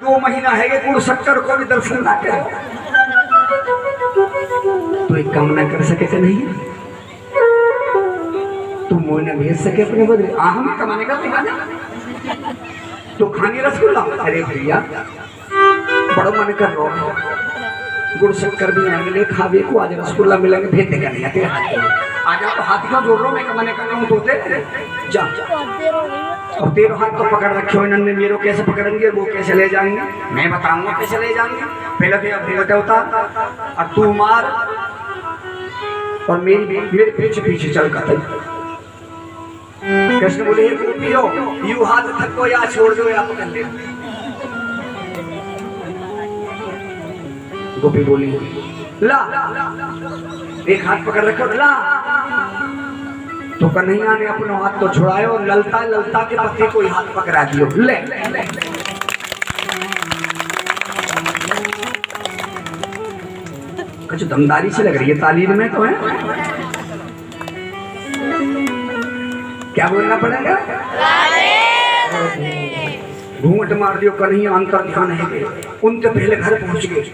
2 महीना है कि गुड़ शक्कर को भी दर्शन ना करे तो एक काम ना कर सके कि नहीं तू मोह न भेज सके अपने बदले हम कमाने का ठिकाना तो खानी रसगुल्ला। अरे भैया बड़ा मन कर रहा गुड़ शक्कर भी नहीं मिले खावे को आज रसगुल्ला मिलेंगे भेज देगा नहीं आते आ जा तो हाथ क्यों जोड़ रहा हूँ मैं कमाने का कहूँ तो जा और तेरे हाथ तो पकड़ रखे हो इन्होंने मेरे कैसे पकड़ेंगे वो कैसे ले जाएंगे मैं बताऊंगा कैसे ले जाएंगे पहले तो अभी होता और तू मार और मेरे पीछे पीछे चल कर कृष्ण बोले पियो यू हाथ थक को या छोड़ दो या पकड़ ले गोपी बोली ला एक हाथ पकड़ रखो ला तो कन्हैया ने अपना हाथ तो छुड़ाया और ललता ललता के पति को हाथ पकड़ा दियो ले कुछ दमदारी से लग रही है तालीम में तो है क्या बोलना पड़ेगा घूंघट मार दियो कन्हैया अंतर ध्यान है उनके पहले घर पहुंच गए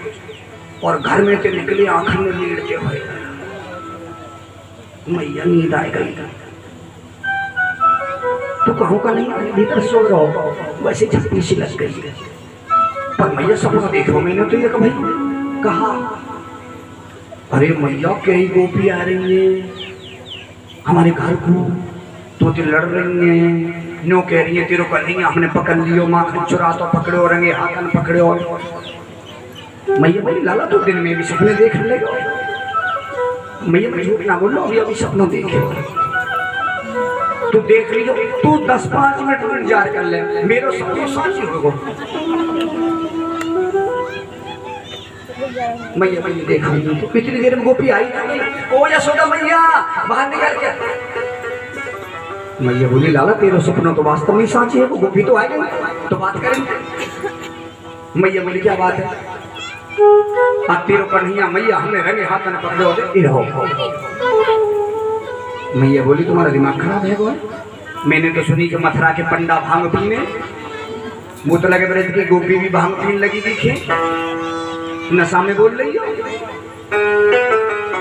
और घर में से निकले आंख में लीड़ते हुए मैया नींद आ गई तो कहूँ का नहीं भीतर सो रहा हो वैसे झपकी सी लग गई पर मैया सपना देखो मैंने तो ये भाई कहा अरे मैया कई गोपी आ रही है हमारे घर को तो लड़ रही है नो कह रही है तेरे को नहीं हमने पकड़ लियो माखन चुरा तो पकड़ो रंगे हाथन पकड़ो मैया भाई लाला तो दिन में भी सपने देख लेगा मैया मैं झूठ ना बोल लो अभी सपना देखे तू देख लीजिए तू 10-5 मिनट इंतजार कर ले मेरा सपना साची होगा मैया मैया देखा तो कितनी देर में गोपी आई ओ यशोदा मैया बाहर निकल के मैया बोली लाला तेरा सपना तो वास्तव में साची है वो गोपी तो आएगा तो बात करेंगे मैया बोली क्या बात है तेरो कन्हैया मैया हमें रंगे हाथ में पकड़ो दे रहो मैया बोली तुम्हारा दिमाग खराब है वो मैंने तो सुनी कि मथुरा के पंडा भांग पीने मुँह तो लगे ब्रज की गोपी भी भांग पीने लगी दिखे नशा में बोल रही हो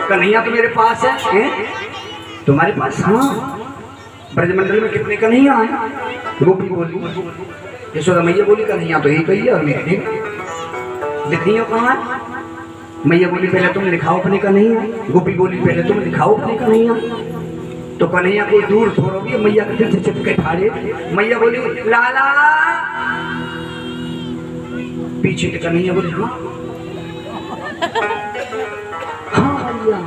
कन्हैया तो मेरे पास है तुम्हारे पास हाँ ब्रजमंडल में कितने कन्हैया हैं गोपी बोली यशोदा मैया बोली कन्हैया तो यही कही है और मेरे लिखनी हो कहाँ मैया बोली पहले तुम लिखाओ अपने कन्हैया गोपी बोली पहले तुम लिखाओ अपने कन्हैया तो कन्हैया को दूर छोड़ोगी मैया के पीछे चिपके ठाड़े मैया बोली लाला पीछे के कन्हैया बोली हाँ भैया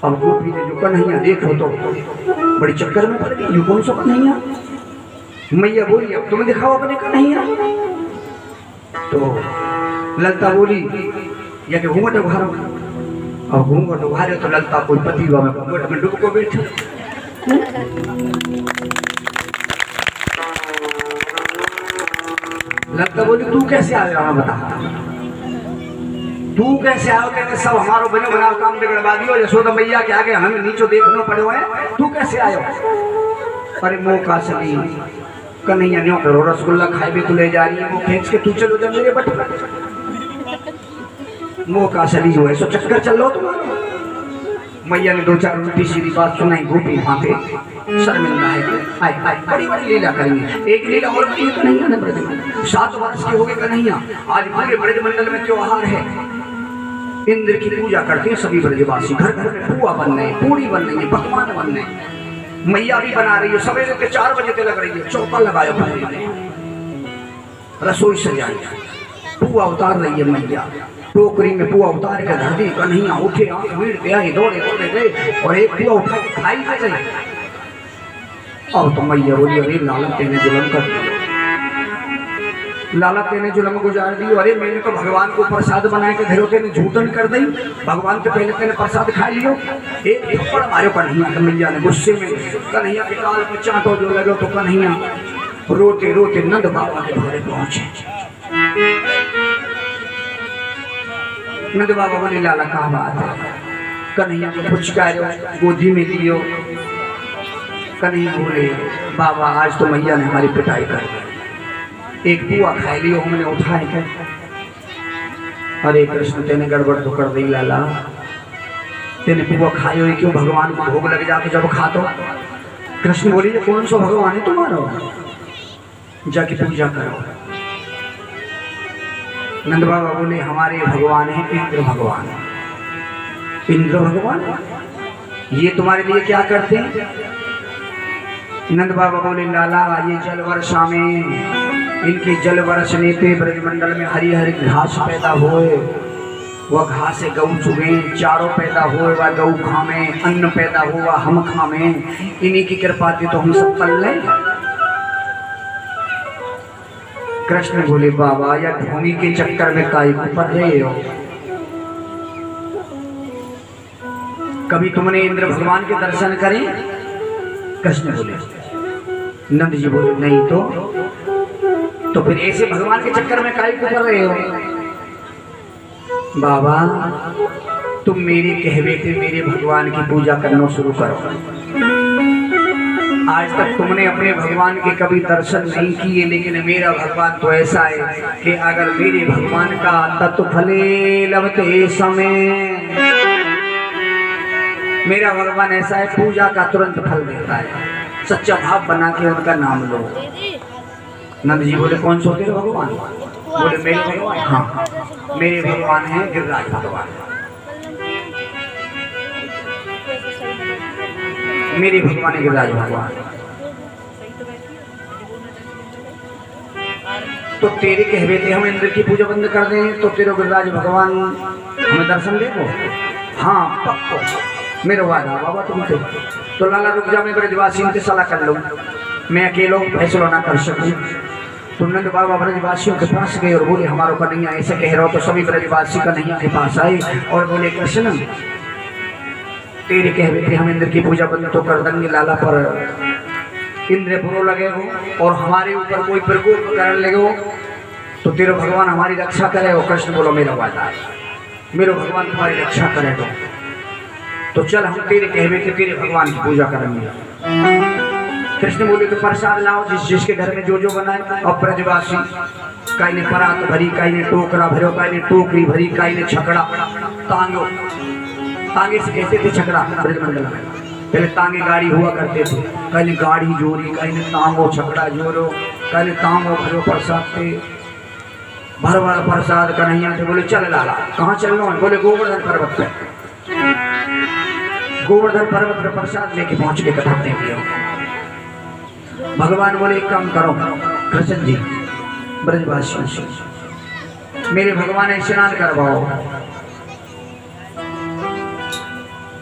अब गोपी ने जो कन्हैया देखो तो बड़ी चक्कर में पड़ गई कौन सा कन्हैया मैया बोली अब तुम्हें दिखाओ अपने कन्हैया तो ललता बोली या कि घूंघट उघारो अब घूंघट उघारे तो ललता कोई पति हुआ मैं घूंघट में डूब को बैठे ललता बोली तू कैसे आ रहा बता तू कैसे आओ कहने सब हमारो बने बनाओ काम बिगड़वा दियो यशोदा मैया के आगे हमें नीचो देखना पड़े हुए तू कैसे आयो अरे मोह का सली कन्हैया न्यों करो रसगुल्ला खाए भी तू ले जा रही है वो खींच के तू चलो जा मेरे बट मोह का सली जो है सो चक्कर चल लो तुम्हारा मैया ने 2-4 उल्टी सीधी बात सुनाई गोपी भांते शर्मिंदा है आए आए बड़ी बड़ी लीला करेंगे एक लीला और की कन्हैया ने ब्रज में 7 वर्ष के हो गए कन्हैया आज पूरे ब्रजमंडल में त्योहार है इंद्र की पूजा करते हैं सभी ब्रजवासी घर घर में पुआ बन रहे पूरी बन रही है पकवान बन रहे मैया भी बना रही है सवेरे के 4 बजे तक लग रही है चौका लगाया रसोई सजाई पुआ उतार रही है मैया टोकरी में पुआ उतार के धर दी कन्हैया उठे आंख भीड़ के आई दौड़े दौड़े गए और एक पुआ उठा के खाई दे गई और तो मैया बोली अरे लाला तेने जुलम कर दिया लाला तेने जुलम गुजार दी अरे मैंने तो भगवान को प्रसाद बनाए के धरो तेने झूठन कर दी भगवान के पहले तेने प्रसाद खा लियो एक थप्पड़ मारो कन्हैया के मैया ने गुस्से में कन्हैया के काल में चांटो जो लगे तो कन्हैया रोते रोते नंद बाबा के घरे पहुंचे नंद बाबा बोले लाला कहाँ बात है कन्हैया को पुचकारो गोदी में लियो कन्हैया बोले बाबा आज तो मैया ने हमारी पिटाई कर दी एक पुआ खाई लियो हमने उठाए के। अरे कृष्ण तेने गड़बड़ तो कर दी लाला, तेने पुआ खाई हुई क्यों भगवान को भोग लग जाके जब खा तो। कृष्ण बोली ये कौन सा भगवान है तुम्हारा, जाके पूजा करो। नंद बाबा बोले हमारे भगवान है इंद्र भगवान। इंद्र भगवान ये तुम्हारे लिए क्या करते हैं? नंद बाबा बोले लाला ये जल वर्षा में इनके जल वर्षने पे ब्रजमंडल में हरी हरी घास पैदा हुए, वह घास से गऊ चुगे, चारों पैदा हुए वह गऊ खामे, अन्न पैदा हुआ हम खामे, इन्हीं की कृपा थी तो हम सब पल लें। कृष्ण बोले बाबा या भूमि के चक्कर में काई को पड़ रहे हो? कभी तुमने इंद्र भगवान के दर्शन करे? कृष्ण बोले, नंद जी बोले नहीं तो फिर ऐसे भगवान के चक्कर में काई को पड़ रहे हो? बाबा तुम मेरे कहवे थे मेरे भगवान की पूजा करना शुरू करो। आज तक तुमने अपने भगवान के कभी दर्शन नहीं किए, लेकिन मेरा भगवान तो ऐसा है कि अगर मेरे भगवान का तत्व फले लभते समय, मेरा भगवान ऐसा है पूजा का तुरंत फल देता है। सच्चा भाव बना के उनका नाम लो। नंद जी बोले कौन सो तेरे भगवान? बोले मेरे भगवान, हाँ मेरे भगवान है गिरिराज भगवान, मेरे भगवान है गिरिराज भगवान। तो तेरे कहवे थे हम इंद्र की पूजा बंद कर दें तो तेरे गिरिराज भगवान हमें दर्शन दे दो? हाँ पक्को मेरा वादा बाबा तुमसे। तो लाला रुक जा, मैं ब्रजवासियों से सलाह कर लूँ, मैं अकेला फैसला ना कर सकूँ। तो नंद बाबा ब्रजवासियों के पास गए और बोले हमारो कन्हैया ऐसे कह रहा हो। तो सभी ब्रजवासी कन्हैया के पास आए और बोले कृष्ण तेरे कहवे थे हम इंद्र की पूजा बंद तो कर देंगे लाला, पर इंद्र पुरो लगे हो और हमारे ऊपर कोई प्रकोप करने लगे हो तो तेरे भगवान हमारी रक्षा करे हो। कृष्ण बोलो मेरा वादा, मेरे भगवान तुम्हारी रक्षा करे तो चल हम तेरे कहवे थे तेरे भगवान की पूजा करेंगे। कृष्ण बोले तो प्रसाद लाओ जिसके घर में जो बनाए। और ब्रजवासी काई ने परात भरी, काई ने टोकरा भरो, काई ने टोकरी भरी, काई ने छकड़ा तांगो, तांगे से कहते थे छकड़ा ब्रजमंडल में, पहले तांगे गाड़ी हुआ करते थे। काई ने गाड़ी जोरी, काई ने तांगो छकड़ा जोरो, काई ने तांगो भरो प्रसाद थे, भर भर प्रसाद कन्हैया थे। बोले चल लाला कहाँ चल रहा है? बोले गोवर्धन पर्वत पे। गोवर्धन पर्वत पर प्रसाद लेके पहुंच के कथा देंगे। भगवान बोले एक काम करो कृष्ण जी ब्रजवासियों से मेरे भगवान स्नान करवाओ।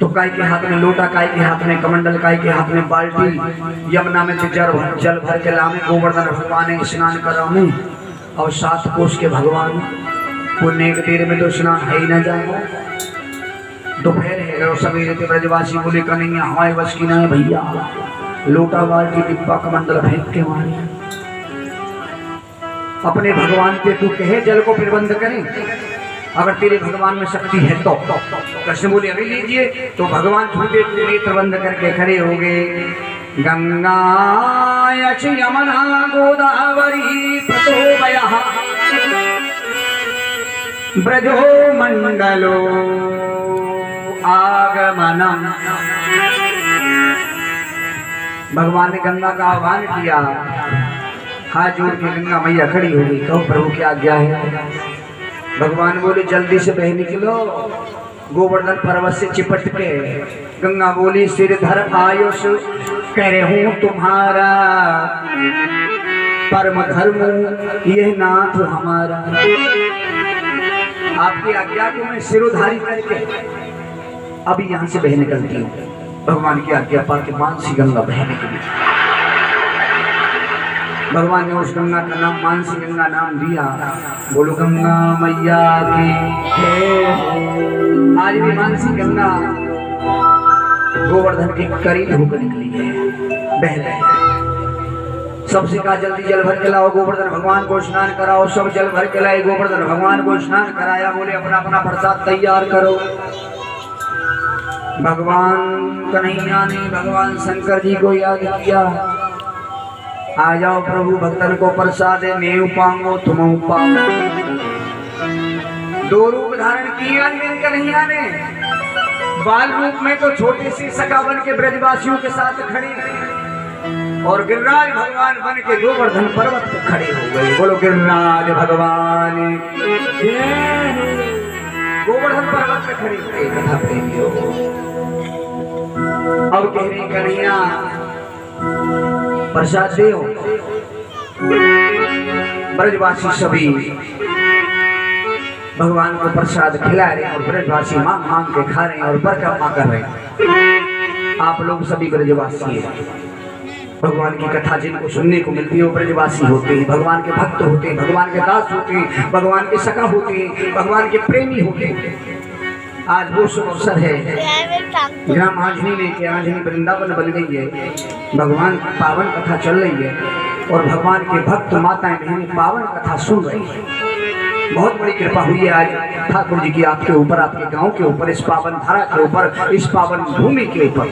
तो काय के हाथ में लोटा, काय के हाथ में कमंडल, काय के हाथ में बाल्टी, यमुना में से जल भर के लामे गोवर्धन भगवान स्नान कराओ। और 7 कोष के भगवान पुण्य के तीर में तो स्नान है ही न जाएगा। दोपहर है और सवेरे के ब्रजवासी बोले कन्हैया हमारे बस की नहीं भैया, लोटा बाल्टी डिब्बा कमंडल फेंक के मारे अपने भगवान पे तू कहे जल को प्रबंध करें, अगर तेरे भगवान में शक्ति है तो। कृष्ण बोले अभी लीजिए। तो भगवान छोटे नेत्र बंद करके खड़े हो गए। गंगा यमुना गोदावरी प्रतोभयः ब्रजो मंडलो आगमनम। भगवान ने गंगा का आह्वान किया, हाथ जोड़ के गंगा मैया खड़ी हो गई। कहो प्रभु की आज्ञा है। भगवान बोले जल्दी से बह निकलो। गोवर्धन पर्वत से चिपट के गंगा बोली सिरधर आयुष करे हूँ तुम्हारा, परम धर्म यह नाथ हमारा। आपकी आज्ञा को मैं सिरोधारी करके अभी यहाँ से बह निकलती हूँ। भगवान की आज्ञा पा के मानसी गंगा बहने के लिए भगवान ने उस गंगा का नाम मानसी गंगा नाम दिया। बोलो गंगा मैया की आज भी मानसी गंगा गोवर्धन के करीब होकर निकली है, बह रहे हैं। सबसे कहा जल्दी जल भर के लाओ, गोवर्धन भगवान को स्नान कराओ। सब जल भर के लाए, गोवर्धन भगवान को स्नान कराया। बोले अपना अपना प्रसाद तैयार करो। भगवान कन्हैया ने भगवान शंकर जी को याद किया। आ जाओ प्रभु भक्तन को प्रसाद नेव पांगो तुम पाओ। दो रूप धारण किया कन्हैया ने। बाल रूप में तो छोटे से सखावन के ब्रजवासियों के साथ खड़े और गिरिराज भगवान बन के गोवर्धन पर्वत पर खड़े हो गए। बोलो गिरिराज भगवान गोवर्धन पर्वत पे खड़े हो गए। कथा प्रेमियों अब कह रहे कन्हैया प्रसाद देओ। ब्रजवासी सभी भगवान को प्रसाद खिला रहे और ब्रजवासी मांग मांग के खा रहे हैं और परिक्रमा कर रहे हैं। आप लोग सभी ब्रजवासी हैं। भगवान की कथा जिनको सुनने को मिलती है वो ब्रजवासी होते हैं, भगवान के भक्त होते हैं, भगवान के दास होते हैं, भगवान के सखा होते हैं, भगवान के प्रेमी होते हैं। आज वो शुभ अवसर है। ग्राम आंजनी में के आंजनी वृंदावन बन गई है। भगवान की पावन कथा चल रही है और भगवान के भक्त माताएं बहनें पावन कथा सुन रही है। बहुत बड़ी कृपा हुई है आज ठाकुर जी की आपके ऊपर, आपके गांव के ऊपर, इस पावन धारा के ऊपर, इस पावन भूमि के ऊपर।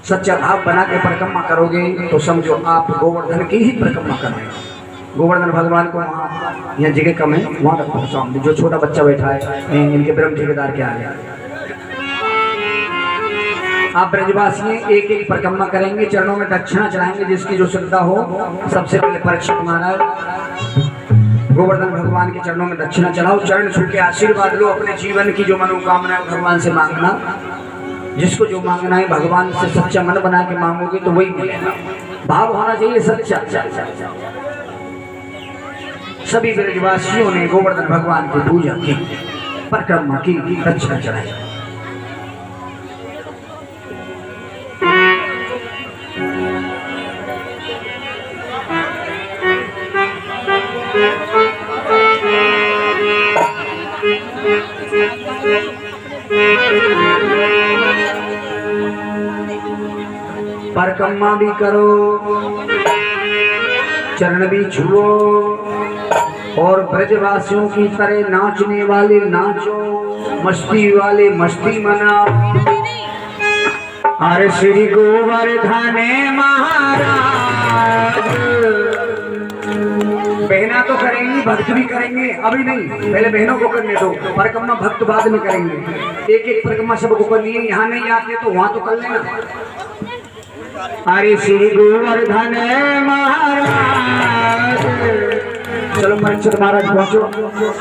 सच्चा भाव बना के परिक्रमा करोगे तो समझो आप गोवर्धन की ही परिक्रमा कर रहे हैं। गोवर्धन भगवान को वहाँ यहाँ जगह कम है, वहाँ तक पहुँचाओ। जो छोटा बच्चा बैठा है इनके ब्रह्म ठेकेदार के आगे आप ब्रजवासी एक एक परिक्रमा करेंगे, चरणों में दक्षिणा चढ़ाएंगे। जिसकी जो श्रद्धा हो सबसे पहले परीक्षित महाराज गोवर्धन भगवान के चरणों में दक्षिणा चढ़ाओ, चरण छू के आशीर्वाद लो। अपने जीवन की जो मनोकामना है भगवान से मांगना। जिसको जो मांगना है भगवान से सच्चा मन बना के मांगोगे तो वही मिलेगा। भाव होना चाहिए सच्चा। सभी ब्रजवासियों ने गोवर्धन भगवान की पूजा की, परिक्रमा की, दक्षिणा चढ़ाई। परिक्रमा भी करो, चरण भी छुओ और ब्रजवासियों की तरह नाचने वाले नाचो, मस्ती वाले मस्ती मनाओ। अरे श्री गोवर्धन महाराज। बहना तो करेंगी, भक्त भी करेंगे। अभी नहीं, पहले बहनों को करने दो। परिक्रमा भक्त बाद में करेंगे। एक एक परिक्रमा सबको करनी है। यहाँ नहीं आते तो वहां तो कर लेना। अरे श्री गोवर्धन महाराज। चलो परीक्षित महाराज पहुंचो।